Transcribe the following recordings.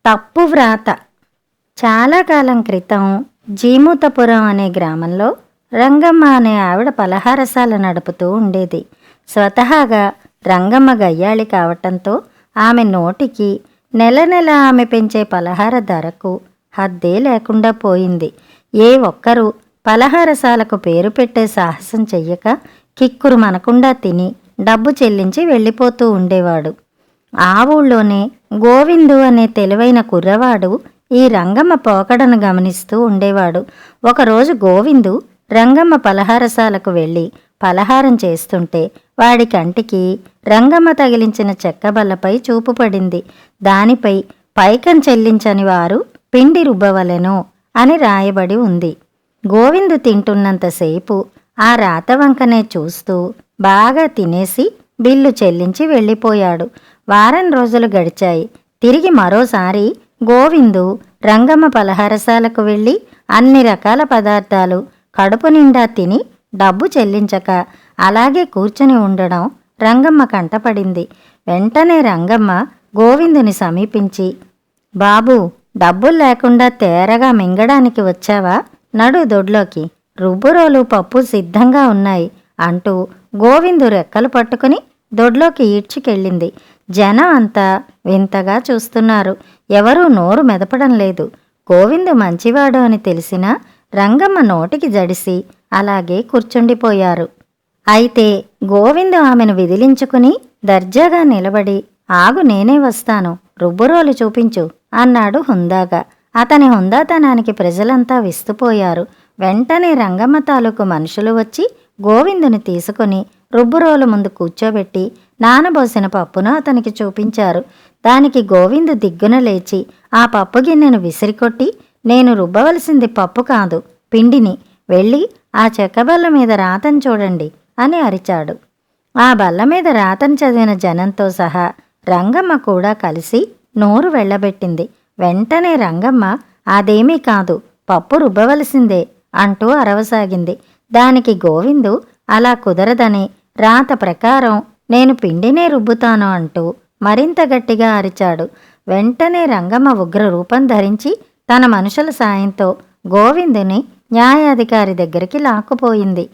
తప్పు వ్రాత. చాలా కాలం క్రితం జీమూతపురం అనే గ్రామంలో రంగమ్మ అనే ఆవిడ పలహారశాల నడుపుతూ ఉండేది. స్వతహాగా రంగమ్మ గయ్యాళి కావటంతో ఆమె నోటికి నెల నెల ఆమె పెంచే పలహార ధరకు హద్దే లేకుండా పోయింది. ఏ ఒక్కరూ పలహారశాలకు పేరు పెట్టే సాహసం చెయ్యక కిక్కురు మనకుండా తిని డబ్బు చెల్లించి వెళ్ళిపోతూ ఉండేవాడు. ఆ ఊళ్ళోనే గోవిందు అనే తెలివైన కుర్రవాడు ఈ రంగమ్మ పోకడను గమనిస్తూ ఉండేవాడు. ఒకరోజు గోవిందు రంగమ్మ పలహారశాలకు వెళ్ళి పలహారం చేస్తుంటే వాడి కంటికి రంగమ్మ తగిలించిన చెక్కబల్లపై చూపు పడింది. దానిపై పైకం చెల్లించని వారు పిండి రుబ్బవలెను అని రాయబడి ఉంది. గోవిందు తింటున్నంతసేపు ఆ రాత వంకనే చూస్తూ బాగా తినేసి బిల్లు చెల్లించి వెళ్ళిపోయాడు. వారం రోజులు గడిచాయి. తిరిగి మరోసారి గోవిందు రంగమ్మ పలహారశాలకు వెళ్ళి అన్ని రకాల పదార్థాలు కడుపు నిండా తిని డబ్బు చెల్లించక అలాగే కూర్చుని ఉండడం రంగమ్మ కంటపడింది. వెంటనే రంగమ్మ గోవిందుని సమీపించి, బాబూ, డబ్బులు లేకుండా తేరగా మింగడానికి వచ్చావా? నడు దొడ్లోకి, రుబ్బురోలు పప్పు సిద్ధంగా ఉన్నాయి అంటూ గోవిందు రెక్కలు పట్టుకుని దొడ్లోకి ఈడ్చుకెళ్ళింది. జనం అంతా వింతగా చూస్తున్నారు. ఎవరూ నోరు మెదపడం లేదు. గోవిందు మంచివాడు అని తెలిసినా రంగమ్మ నోటికి జడిసి అలాగే కూర్చుండిపోయారు. అయితే గోవిందు ఆమెను విదిలించుకుని దర్జాగా నిలబడి, ఆగు, నేనే వస్తాను, రుబ్బురోలు చూపించు అన్నాడు హుందాగా. అతని హుందాతనానికి ప్రజలంతా విస్తుపోయారు. వెంటనే రంగమ్మ తాలూకు మనుషులు వచ్చి గోవిందుని తీసుకుని రుబ్బురోలు ముందు కూర్చోబెట్టి నానబోసిన పప్పును అతనికి చూపించారు. దానికి గోవిందు దిగ్గున లేచి ఆ పప్పు గిన్నెను విసిరికొట్టి, నేను రుబ్బవలసింది పప్పు కాదు, పిండిని, వెళ్ళి ఆ చెక్కబల్ల మీద రాతను చూడండి అని అరిచాడు. ఆ బల్ల మీద రాతను చదివిన జనంతో సహా రంగమ్మ కూడా కలిసి నోరు వెళ్ళబెట్టింది. వెంటనే రంగమ్మ, అదేమీ కాదు, పప్పు రుబ్బవలసిందే అంటూ అరవసాగింది. దానికి గోవిందు అలా కుదరదని, రాత ప్రకారం నేను పిండినే రుబ్బుతాను అంటూ మరింత గట్టిగా అరిచాడు. వెంటనే రంగమ్మ ఉగ్ర రూపం ధరించి తన మనుషుల సాయంతో గోవిందుని న్యాయాధికారి దగ్గరికి లాక్కుపోయింది.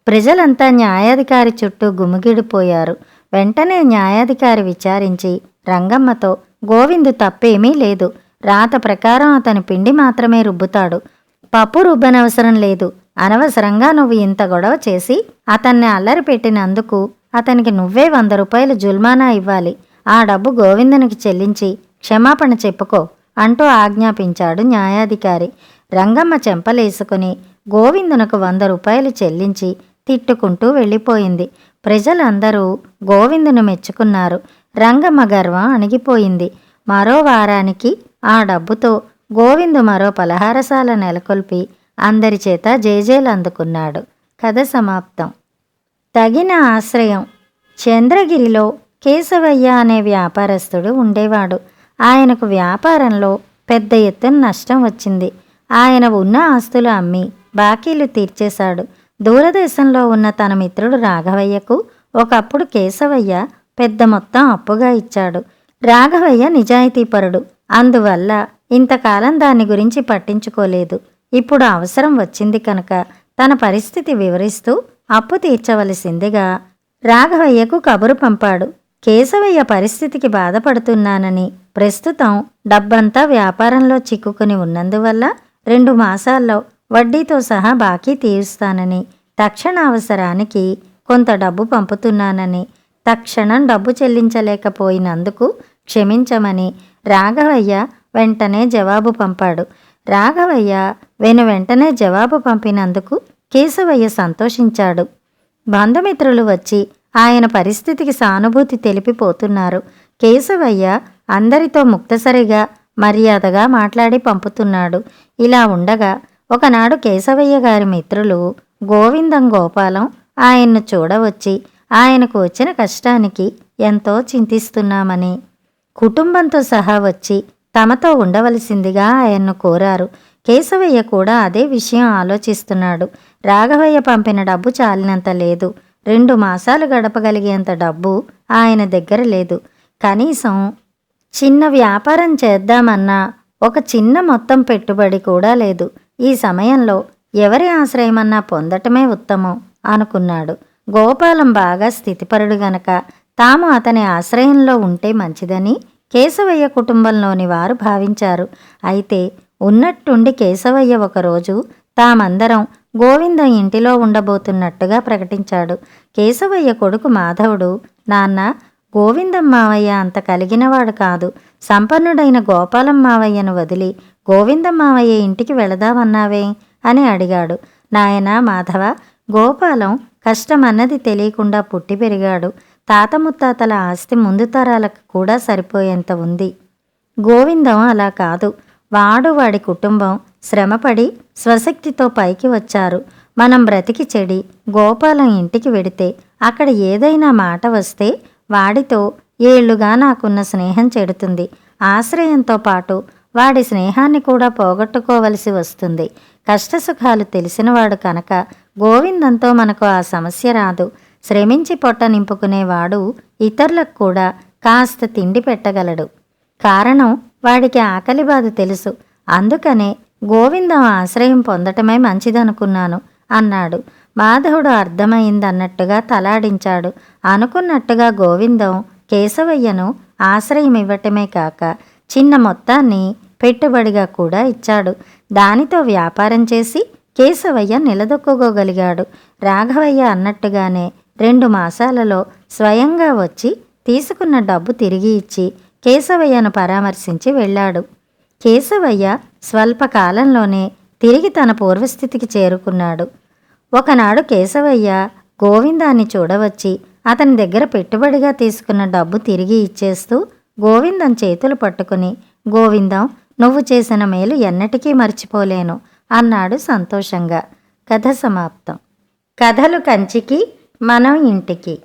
ప్రజలంతా న్యాయాధికారి చుట్టూ గుమిగిడిపోయారు. వెంటనే న్యాయాధికారి విచారించి రంగమ్మతో, గోవిందు తప్పేమీ లేదు, రాత ప్రకారం అతని పిండి మాత్రమే రుబ్బుతాడు, పప్పు రుబ్బనవసరం లేదు. అనవసరంగా నువ్వు ఇంత గొడవ చేసి అతన్ని అల్లరి పెట్టినందుకు అతనికి నువ్వే 100 రూపాయలు జుల్మానా ఇవ్వాలి. ఆ డబ్బు గోవిందునికి చెల్లించి క్షమాపణ చెప్పుకో అంటూ ఆజ్ఞాపించాడు న్యాయాధికారి. రంగమ్మ చెంపలేసుకుని గోవిందునకు 100 రూపాయలు చెల్లించి తిట్టుకుంటూ వెళ్ళిపోయింది. ప్రజలందరూ గోవిందును మెచ్చుకున్నారు. రంగమ్మ గర్వం అణిగిపోయింది. మరో వారానికి ఆ డబ్బుతో గోవిందు మరో పలహారశాల నెలకొల్పి అందరి చేత జేజేలు అందుకున్నాడు. కథ సమాప్తం. తగిన ఆశ్రయం. చంద్రగిరిలో కేశవయ్య అనే వ్యాపారస్తుడు ఉండేవాడు. ఆయనకు వ్యాపారంలో పెద్ద ఎత్తున నష్టం వచ్చింది. ఆయన ఉన్న ఆస్తులు అమ్మి బాకీలు తీర్చేశాడు. దూరదేశంలో ఉన్న తన మిత్రుడు రాఘవయ్యకు ఒకప్పుడు కేశవయ్య పెద్ద మొత్తం అప్పుగా ఇచ్చాడు. రాఘవయ్య నిజాయితీపరుడు. అందువల్ల ఇంతకాలం దాని గురించి పట్టించుకోలేదు. ఇప్పుడు అవసరం వచ్చింది కనుక తన పరిస్థితి వివరిస్తూ అప్పు తీర్చవలసిందిగా రాఘవయ్యకు కబురు పంపాడు. కేశవయ్య పరిస్థితికి బాధపడుతున్నానని, ప్రస్తుతం డబ్బంతా వ్యాపారంలో చిక్కుకుని ఉన్నందువల్ల 2 మాసాల్లో వడ్డీతో సహా బాకీ తీరుస్తానని, తక్షణ అవసరానికి కొంత డబ్బు పంపుతున్నానని, తక్షణం డబ్బు చెల్లించలేకపోయినందుకు క్షమించమని రాఘవయ్య వెంటనే జవాబు పంపాడు. రాఘవయ్య వెంటనే జవాబు పంపినందుకు కేశవయ్య సంతోషించాడు. బంధుమిత్రులు వచ్చి ఆయన పరిస్థితికి సానుభూతి తెలిపిపోతున్నారు. కేశవయ్య అందరితో ముక్తసరిగా మర్యాదగా మాట్లాడి పంపుతున్నాడు. ఇలా ఉండగా ఒకనాడు కేశవయ్య గారి మిత్రులు గోవిందం, గోపాలం ఆయన్ను చూడవచ్చి ఆయనకు వచ్చిన కష్టానికి ఎంతో చింతిస్తున్నామని, కుటుంబంతో సహా వచ్చి తమతో ఉండవలసిందిగా ఆయన్ను కోరారు. కేశవయ్య కూడా అదే విషయం ఆలోచిస్తున్నాడు. రాఘవయ్య పంపిన డబ్బు చాలినంత లేదు. 2 మాసాలు గడపగలిగేంత డబ్బు ఆయన దగ్గర లేదు. కనీసం చిన్న వ్యాపారం చేద్దామన్నా ఒక చిన్న మొత్తం పెట్టుబడి కూడా లేదు. ఈ సమయంలో ఎవరి ఆశ్రయమన్నా పొందటమే ఉత్తమం అనుకున్నాడు. గోపాలం బాగా స్థితిపరుడు గనక తాము అతని ఆశ్రయంలో ఉంటే మంచిదని కేశవయ్య కుటుంబంలోని వారు భావించారు. అయితే ఉన్నట్టుండి కేశవయ్య ఒకరోజు తామందరం గోవిందం ఇంటిలో ఉండబోతున్నట్టుగా ప్రకటించాడు. కేశవయ్య కొడుకు మాధవుడు, నాన్న, గోవిందం మావయ్య అంత కలిగినవాడు కాదు. సంపన్నుడైన గోపాలం మావయ్యను వదిలి గోవిందం మావయ్య ఇంటికి వెళదామన్నావే అని అడిగాడు. నాయనా మాధవ, గోపాలం కష్టమన్నది తెలియకుండా పుట్టి పెరిగాడు. తాత ముత్తాతల ఆస్తి ముందు తరాలకు కూడా సరిపోయేంత ఉంది. గోవిందం అలా కాదు. వాడి కుటుంబం శ్రమపడి స్వశక్తితో పైకి వచ్చారు. మనం బ్రతికి చెడి గోపాలం ఇంటికి వెడితే అక్కడ ఏదైనా మాట వస్తే వాడితో ఏళ్లుగా నాకున్న స్నేహం చెడుతుంది. ఆశ్రయంతో పాటు వాడి స్నేహాన్ని కూడా పోగొట్టుకోవలసి వస్తుంది. కష్టసుఖాలు తెలిసినవాడు కనుక గోవిందంతో మనకు ఆ సమస్య రాదు. శ్రమించి పొట్ట నింపుకునేవాడు ఇతరులకు కూడా కాస్త తిండి పెట్టగలడు. కారణం వాడికి ఆకలి బాధ తెలుసు. అందుకనే గోవిందం ఆశ్రయం పొందటమే మంచిదనుకున్నాను అన్నాడు. మాధవుడు అర్థమైందన్నట్టుగా తలాడించాడు. అనుకున్నట్టుగా గోవిందం కేశవయ్యను ఆశ్రయం ఇవ్వటమే కాక చిన్న మొత్తాన్ని పెట్టుబడిగా కూడా ఇచ్చాడు. దానితో వ్యాపారం చేసి కేశవయ్య నిలదొక్కుకోగలిగాడు. రాఘవయ్య అన్నట్టుగానే 2 మాసాలలో స్వయంగా వచ్చి తీసుకున్న డబ్బు తిరిగి ఇచ్చి కేశవయ్యను పరామర్శించి వెళ్ళాడు. కేశవయ్య స్వల్పకాలంలోనే తిరిగి తన పూర్వస్థితికి చేరుకున్నాడు. ఒకనాడు కేశవయ్య గోవిందాన్ని చూడవచ్చి అతని దగ్గర పెట్టుబడిగా తీసుకున్న డబ్బు తిరిగి ఇచ్చేస్తూ గోవిందం చేతులు పట్టుకుని, గోవిందం, నువ్వు చేసిన మేలు ఎన్నటికీ మర్చిపోలేను అన్నాడు సంతోషంగా. కథ సమాప్తం. కథలు కంచికి, మనం ఇంటికి.